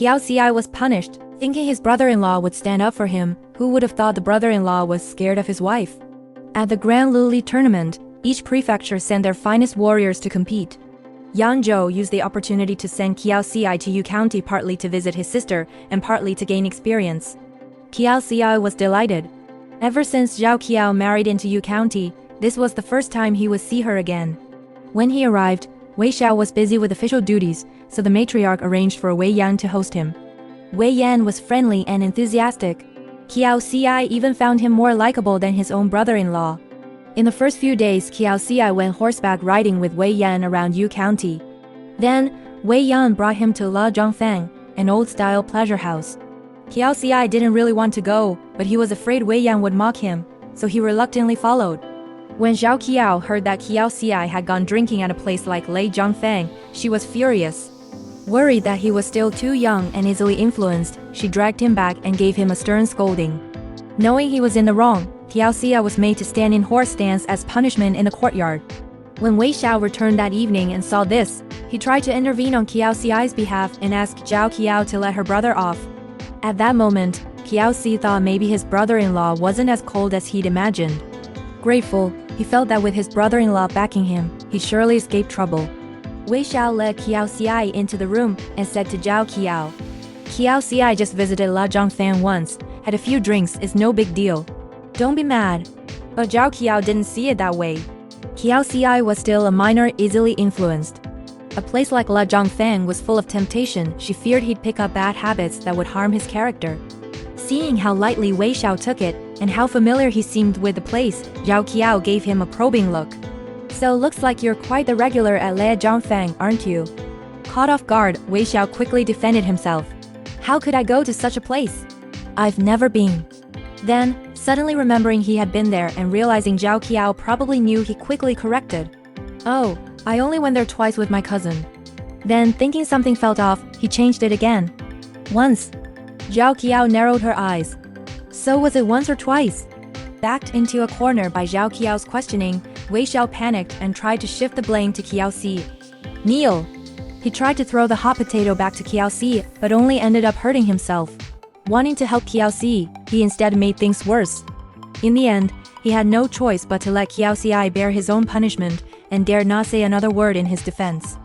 Qiao Ci was punished, thinking his brother-in-law would stand up for him. Who would have thought the brother-in-law was scared of his wife? At the Grand Luli tournament, each prefecture sent their finest warriors to compete. Yangzhou used the opportunity to send Qiao Ci to Yu County partly to visit his sister and partly to gain experience. Qiao Ci was delighted. Ever since Zhao Qiao married into Yu County, this was the first time he would see her again. When he arrived, Wei Xiao was busy with official duties, so the matriarch arranged for Wei Yan to host him. Wei Yan was friendly and enthusiastic. Qiao Ci even found him more likable than his own brother-in-law. In the first few days, Qiao Ci went horseback riding with Wei Yan around Yu County. Then, Wei Yan brought him to La Zhangfang, an old-style pleasure house. Qiao Ci didn't really want to go, but he was afraid Wei Yan would mock him, so he reluctantly followed. When Zhao Qiao heard that Qiao Ci had gone drinking at a place like Lei Zhangfang, she was furious. Worried that he was still too young and easily influenced, she dragged him back and gave him a stern scolding. Knowing he was in the wrong, Qiao Ci was made to stand in horse stance as punishment in the courtyard. When Wei Xiao returned that evening and saw this, he tried to intervene on Qiao Ci's behalf and asked Zhao Qiao to let her brother off. At that moment, Qiao Ci thought maybe his brother-in-law wasn't as cold as he'd imagined. Grateful, he felt that with his brother-in-law backing him, he'd surely escape trouble. Wei Xiao led Qiao Ci into the room and said to Zhao Qiao, "Qiao Ci just visited La Zhangfang once, had a few drinks, it's no big deal. Don't be mad." But Zhao Qiao didn't see it that way. Qiao Ci was still a minor, easily influenced. A place like La Zhangfang was full of temptation. She feared he'd pick up bad habits that would harm his character. Seeing how lightly Wei Xiao took it, and how familiar he seemed with the place, Zhao Qiao gave him a probing look. "So looks like you're quite the regular at La Zhangfang, aren't you?" Caught off guard, Wei Xiao quickly defended himself. "How could I go to such a place? I've never been." Then, suddenly remembering he had been there and realizing Zhao Qiao probably knew, he quickly corrected. "Oh, I only went there twice with my cousin." Then, thinking something felt off, he changed it again. "Once." Zhao Qiao narrowed her eyes. "So was it once or twice?" Backed into a corner by Zhao Qiao's questioning, Wei Xiao panicked and tried to shift the blame to Qiao Ci. "Kneel!" He tried to throw the hot potato back to Qiao Ci, but only ended up hurting himself. Wanting to help Qiao Ci, he instead made things worse. In the end, he had no choice but to let Qiao Ci bear his own punishment, and dared not say another word in his defense.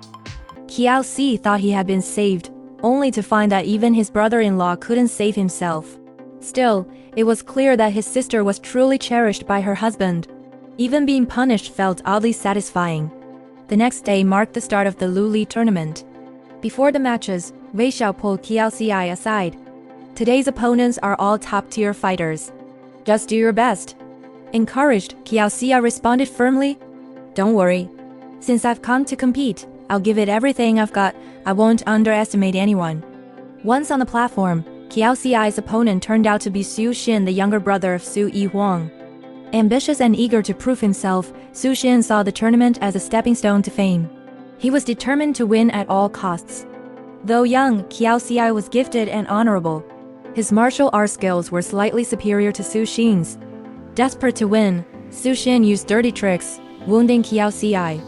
Qiao Ci thought he had been saved, only to find that even his brother-in-law couldn't save himself. Still, it was clear that his sister was truly cherished by her husband. Even being punished felt oddly satisfying. The next day marked the start of the Luli tournament. Before the matches, Wei Xiao pulled Qiao Ci aside. "Today's opponents are all top-tier fighters. Just do your best." Encouraged, Qiao Ci responded firmly, "Don't worry. Since I've come to compete, I'll give it everything I've got. I won't underestimate anyone." Once on the platform, Qiao Ci's opponent turned out to be Su Xin, the younger brother of Su Yihuang. Ambitious and eager to prove himself, Su Xin saw the tournament as a stepping stone to fame. He was determined to win at all costs. Though young, Qiao Ci was gifted and honorable. His martial art skills were slightly superior to Su Xin's. Desperate to win, Su Xin used dirty tricks, wounding Qiao Ci.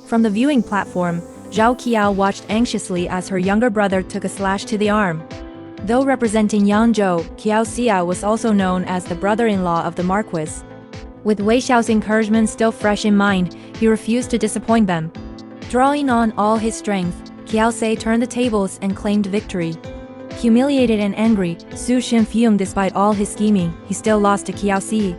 From the viewing platform, Zhao Qiao watched anxiously as her younger brother took a slash to the arm. Though representing Yangzhou, Qiao Ci was also known as the brother-in-law of the Marquis. With Wei Xiao's encouragement still fresh in mind, he refused to disappoint them. Drawing on all his strength, Qiao Ci turned the tables and claimed victory. Humiliated and angry, Su Xin fumed. Despite all his scheming, he still lost to Qiao Ci.